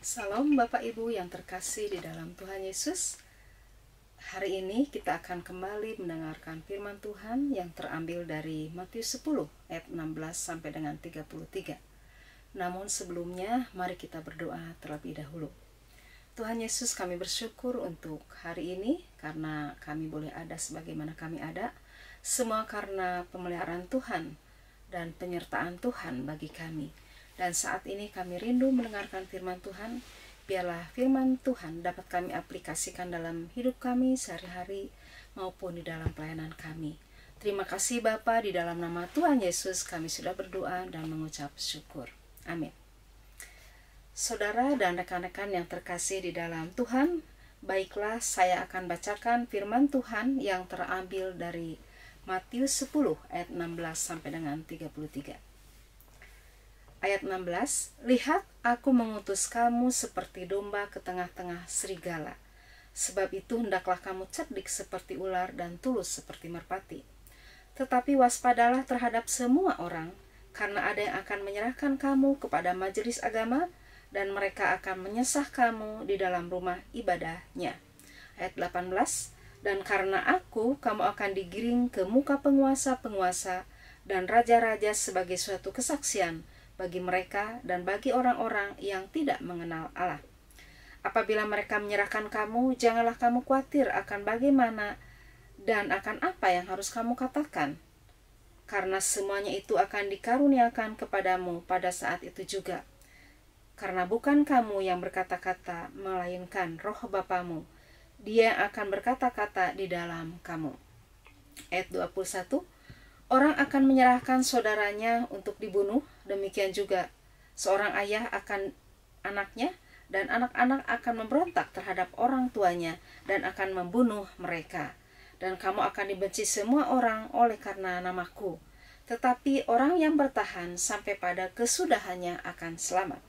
Salam Bapak Ibu yang terkasih di dalam Tuhan Yesus. Hari ini kita akan kembali mendengarkan firman Tuhan yang terambil dari Matius 10 ayat 16 sampai dengan 33. Namun sebelumnya mari kita berdoa terlebih dahulu. Tuhan Yesus, kami bersyukur untuk hari ini karena kami boleh ada sebagaimana kami ada. Semua karena pemeliharaan Tuhan dan penyertaan Tuhan bagi kami. Dan saat ini kami rindu mendengarkan firman Tuhan. Biarlah firman Tuhan dapat kami aplikasikan dalam hidup kami sehari-hari maupun di dalam pelayanan kami. Terima kasih Bapa, di dalam nama Tuhan Yesus kami sudah berdoa dan mengucap syukur. Amin. Saudara dan rekan-rekan yang terkasih di dalam Tuhan, baiklah saya akan bacakan firman Tuhan yang terambil dari Matius 10 ayat 16 sampai dengan 33. Ayat 16, lihat aku mengutus kamu seperti domba ke tengah-tengah serigala. Sebab itu hendaklah kamu cerdik seperti ular dan tulus seperti merpati. Tetapi waspadalah terhadap semua orang, karena ada yang akan menyerahkan kamu kepada majelis agama, dan mereka akan menyesah kamu di dalam rumah ibadahnya. Ayat 18, dan karena aku, kamu akan digiring ke muka penguasa-penguasa dan raja-raja sebagai suatu kesaksian bagi mereka dan bagi orang-orang yang tidak mengenal Allah. Apabila mereka menyerahkan kamu, janganlah kamu khawatir akan bagaimana dan akan apa yang harus kamu katakan, karena semuanya itu akan dikaruniakan kepadamu pada saat itu juga. Karena bukan kamu yang berkata-kata, melainkan Roh Bapamu, Dia yang akan berkata-kata di dalam kamu. Ayat 21, orang akan menyerahkan saudaranya untuk dibunuh, demikian juga seorang ayah akan anaknya, dan anak-anak akan memberontak terhadap orang tuanya dan akan membunuh mereka. Dan kamu akan dibenci semua orang oleh karena namaku, tetapi orang yang bertahan sampai pada kesudahannya akan selamat.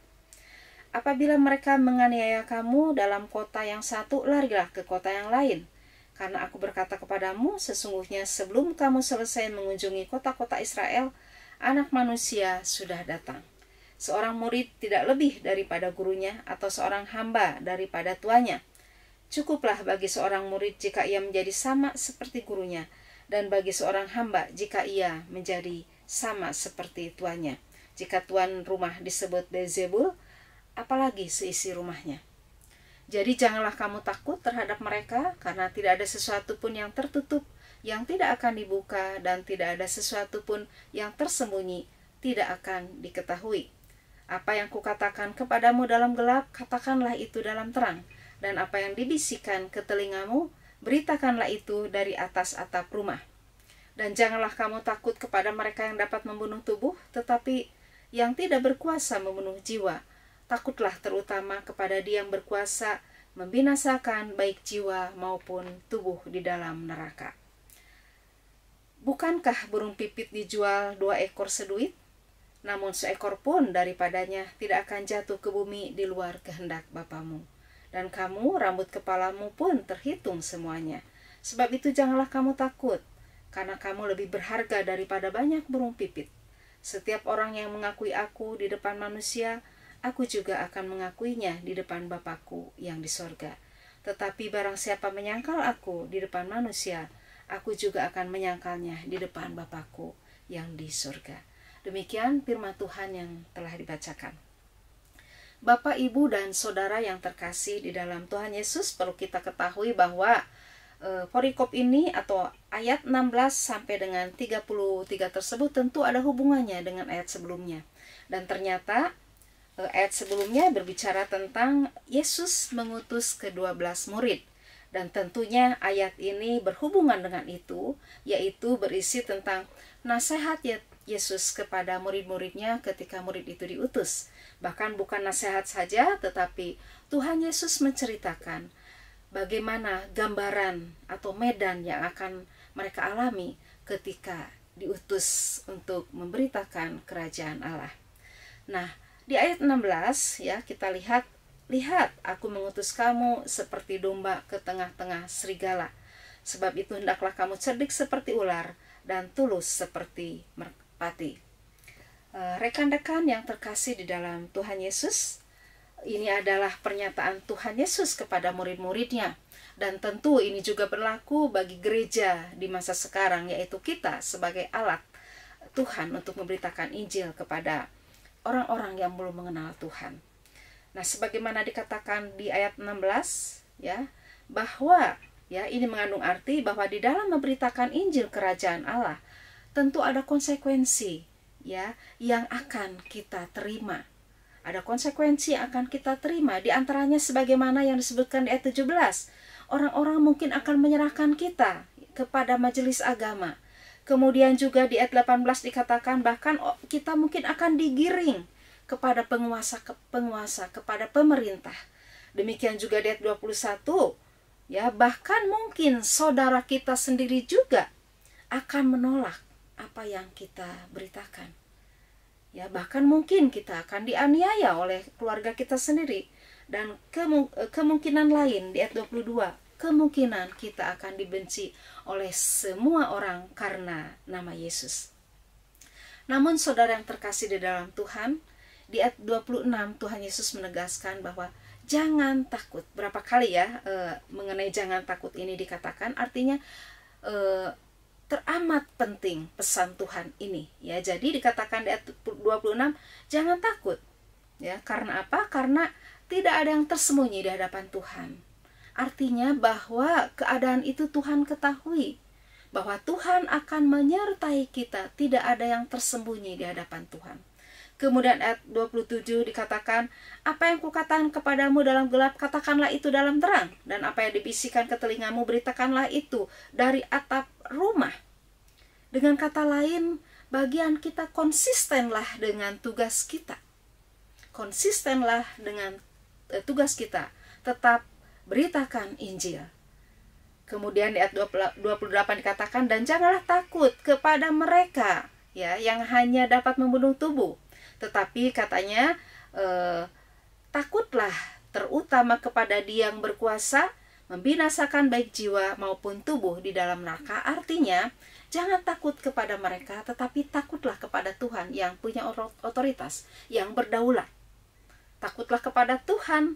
Apabila mereka menganiaya kamu dalam kota yang satu, larilah ke kota yang lain. Karena aku berkata kepadamu, sesungguhnya sebelum kamu selesai mengunjungi kota-kota Israel, Anak Manusia sudah datang. Seorang murid tidak lebih daripada gurunya, atau seorang hamba daripada tuannya. Cukuplah bagi seorang murid jika ia menjadi sama seperti gurunya, dan bagi seorang hamba jika ia menjadi sama seperti tuannya. Jika tuan rumah disebut Beelzebul, apalagi seisi rumahnya. Jadi janganlah kamu takut terhadap mereka, karena tidak ada sesuatu pun yang tertutup, yang tidak akan dibuka, dan tidak ada sesuatu pun yang tersembunyi, tidak akan diketahui. Apa yang kukatakan kepadamu dalam gelap, katakanlah itu dalam terang, dan apa yang dibisikkan ke telingamu, beritakanlah itu dari atas atap rumah. Dan janganlah kamu takut kepada mereka yang dapat membunuh tubuh, tetapi yang tidak berkuasa membunuh jiwa. Takutlah terutama kepada Dia yang berkuasa membinasakan baik jiwa maupun tubuh di dalam neraka. Bukankah burung pipit dijual 2 ekor seduit? Namun seekor pun daripadanya tidak akan jatuh ke bumi di luar kehendak Bapamu. Dan kamu, rambut kepalamu pun terhitung semuanya. Sebab itu janganlah kamu takut, karena kamu lebih berharga daripada banyak burung pipit. Setiap orang yang mengakui aku di depan manusia, aku juga akan mengakuinya di depan Bapakku yang di sorga. Tetapi barang siapa menyangkal aku di depan manusia, aku juga akan menyangkalnya di depan Bapakku yang di sorga. Demikian firman Tuhan yang telah dibacakan. Bapak, Ibu, dan Saudara yang terkasih di dalam Tuhan Yesus, perlu kita ketahui bahwa perikop ini atau ayat 16 sampai dengan 33 tersebut tentu ada hubungannya dengan ayat sebelumnya. Dan ternyata ayat sebelumnya berbicara tentang Yesus mengutus ke-12 murid. Dan tentunya ayat ini berhubungan dengan itu, yaitu berisi tentang nasihat Yesus kepada murid-muridnya ketika murid itu diutus. Bahkan bukan nasihat saja, tetapi Tuhan Yesus menceritakan bagaimana gambaran atau medan yang akan mereka alami ketika diutus untuk memberitakan kerajaan Allah. Nah, di ayat 16 ya kita lihat aku mengutus kamu seperti domba ke tengah-tengah serigala. Sebab itu hendaklah kamu cerdik seperti ular dan tulus seperti merpati. Rekan-rekan yang terkasih di dalam Tuhan Yesus, Ini adalah pernyataan Tuhan Yesus kepada murid-muridnya. Dan tentu ini juga berlaku bagi gereja di masa sekarang, yaitu kita sebagai alat Tuhan untuk memberitakan Injil kepada orang-orang yang belum mengenal Tuhan. Nah, sebagaimana dikatakan di ayat 16, ya, bahwa ya ini mengandung arti bahwa di dalam memberitakan Injil kerajaan Allah tentu ada konsekuensi ya yang akan kita terima. Ada konsekuensi yang akan kita terima, di antaranya sebagaimana yang disebutkan di ayat 17. Orang-orang mungkin akan menyerahkan kita kepada majelis agama. Kemudian juga di ayat 18 dikatakan bahkan kita mungkin akan digiring kepada penguasa, kepada pemerintah. Demikian juga di ayat 21, ya, bahkan mungkin saudara kita sendiri juga akan menolak apa yang kita beritakan. Ya, bahkan mungkin kita akan dianiaya oleh keluarga kita sendiri. Dan kemungkinan lain di ayat 22, kemungkinan kita akan dibenci oleh semua orang karena nama Yesus. Namun saudara yang terkasih di dalam Tuhan, di ayat 26 Tuhan Yesus menegaskan bahwa jangan takut. Berapa kali ya mengenai jangan takut ini dikatakan, artinya teramat penting pesan Tuhan ini ya. Jadi dikatakan di ayat 26 jangan takut ya. Karena apa? Karena tidak ada yang tersembunyi di hadapan Tuhan. Artinya bahwa keadaan itu Tuhan ketahui, bahwa Tuhan akan menyertai kita, tidak ada yang tersembunyi di hadapan Tuhan. Kemudian ayat 27 dikatakan, apa yang kukatakan kepadamu dalam gelap, katakanlah itu dalam terang. Dan apa yang dibisikkan ke telingamu, beritakanlah itu dari atap rumah. Dengan kata lain, bagian kita konsistenlah dengan tugas kita. Konsistenlah dengan tugas kita. Tetap beritakan Injil. Kemudian di ayat 28 dikatakan, dan janganlah takut kepada mereka ya yang hanya dapat membunuh tubuh. Tetapi katanya takutlah terutama kepada Dia yang berkuasa membinasakan baik jiwa maupun tubuh di dalam neraka. Artinya jangan takut kepada mereka, tetapi takutlah kepada Tuhan yang punya otoritas, yang berdaulat. Takutlah kepada Tuhan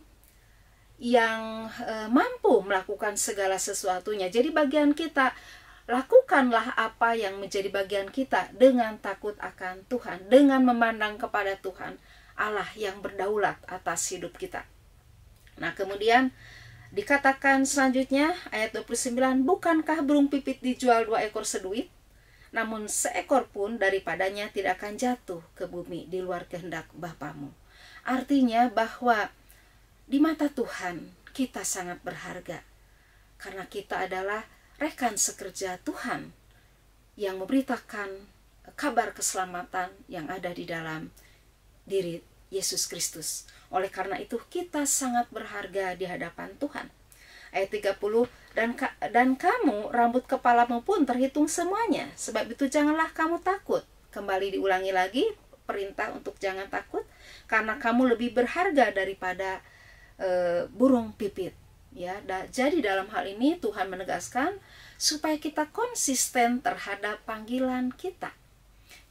yang mampu melakukan segala sesuatunya. Jadi bagian kita, lakukanlah apa yang menjadi bagian kita dengan takut akan Tuhan, dengan memandang kepada Tuhan Allah yang berdaulat atas hidup kita. Nah, kemudian dikatakan selanjutnya ayat 29, bukankah burung pipit dijual 2 ekor seduit? Namun seekor pun daripadanya tidak akan jatuh ke bumi di luar kehendak Bapamu. Artinya bahwa di mata Tuhan kita sangat berharga, karena kita adalah rekan sekerja Tuhan yang memberitakan kabar keselamatan yang ada di dalam diri Yesus Kristus. Oleh karena itu kita sangat berharga di hadapan Tuhan. Ayat 30, dan kamu rambut kepalamu pun terhitung semuanya, sebab itu janganlah kamu takut. Kembali diulangi lagi perintah untuk jangan takut, karena kamu lebih berharga daripada burung pipit. Ya, jadi dalam hal ini Tuhan menegaskan supaya kita konsisten terhadap panggilan kita.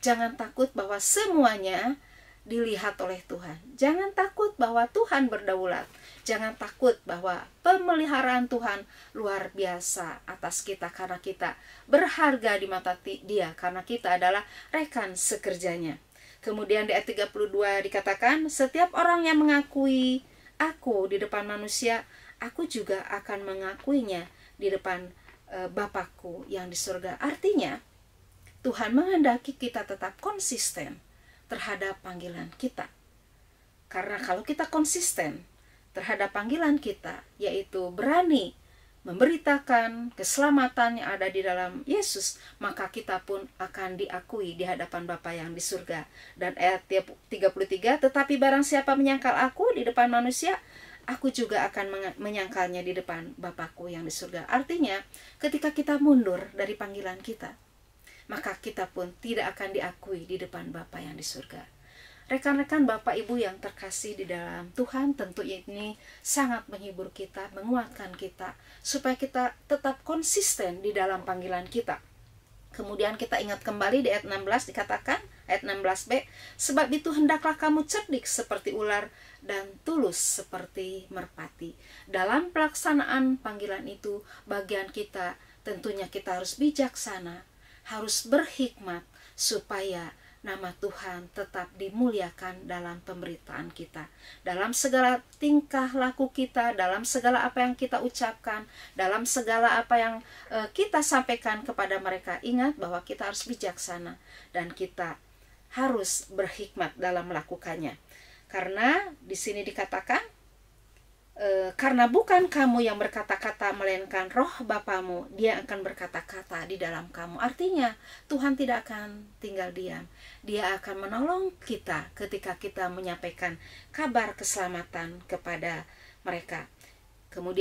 Jangan takut bahwa semuanya dilihat oleh Tuhan. Jangan takut bahwa Tuhan berdaulat. Jangan takut bahwa pemeliharaan Tuhan luar biasa atas kita, karena kita berharga di mata Dia, karena kita adalah rekan sekerjanya. Kemudian di ayat 32 dikatakan, setiap orang yang mengakui aku di depan manusia, aku juga akan mengakuinya di depan Bapakku yang di surga. Artinya Tuhan menghendaki kita tetap konsisten terhadap panggilan kita. Karena kalau kita konsisten terhadap panggilan kita, yaitu berani memberitakan keselamatan yang ada di dalam Yesus, maka kita pun akan diakui di hadapan Bapa yang di surga. Dan ayat 33, tetapi barang siapa menyangkal aku di depan manusia, aku juga akan menyangkalnya di depan Bapakku yang di surga. Artinya, ketika kita mundur dari panggilan kita, maka kita pun tidak akan diakui di depan Bapa yang di surga. Rekan-rekan Bapak Ibu yang terkasih di dalam Tuhan, tentu ini sangat menghibur kita, menguatkan kita, supaya kita tetap konsisten di dalam panggilan kita. Kemudian kita ingat kembali di ayat 16 dikatakan, ayat 16b, sebab itu hendaklah kamu cerdik seperti ular dan tulus seperti merpati. Dalam pelaksanaan panggilan itu, bagian kita tentunya kita harus bijaksana, harus berhikmat, supaya nama Tuhan tetap dimuliakan dalam pemberitaan kita, dalam segala tingkah laku kita, dalam segala apa yang kita ucapkan, dalam segala apa yang kita sampaikan kepada mereka. Ingat bahwa kita harus bijaksana dan kita harus berhikmat dalam melakukannya. Karena di sini dikatakan, karena bukan kamu yang berkata-kata, melainkan roh Bapamu, dia akan berkata-kata di dalam kamu. Artinya Tuhan tidak akan tinggal diam. Dia akan menolong kita ketika kita menyampaikan kabar keselamatan kepada mereka. Kemudian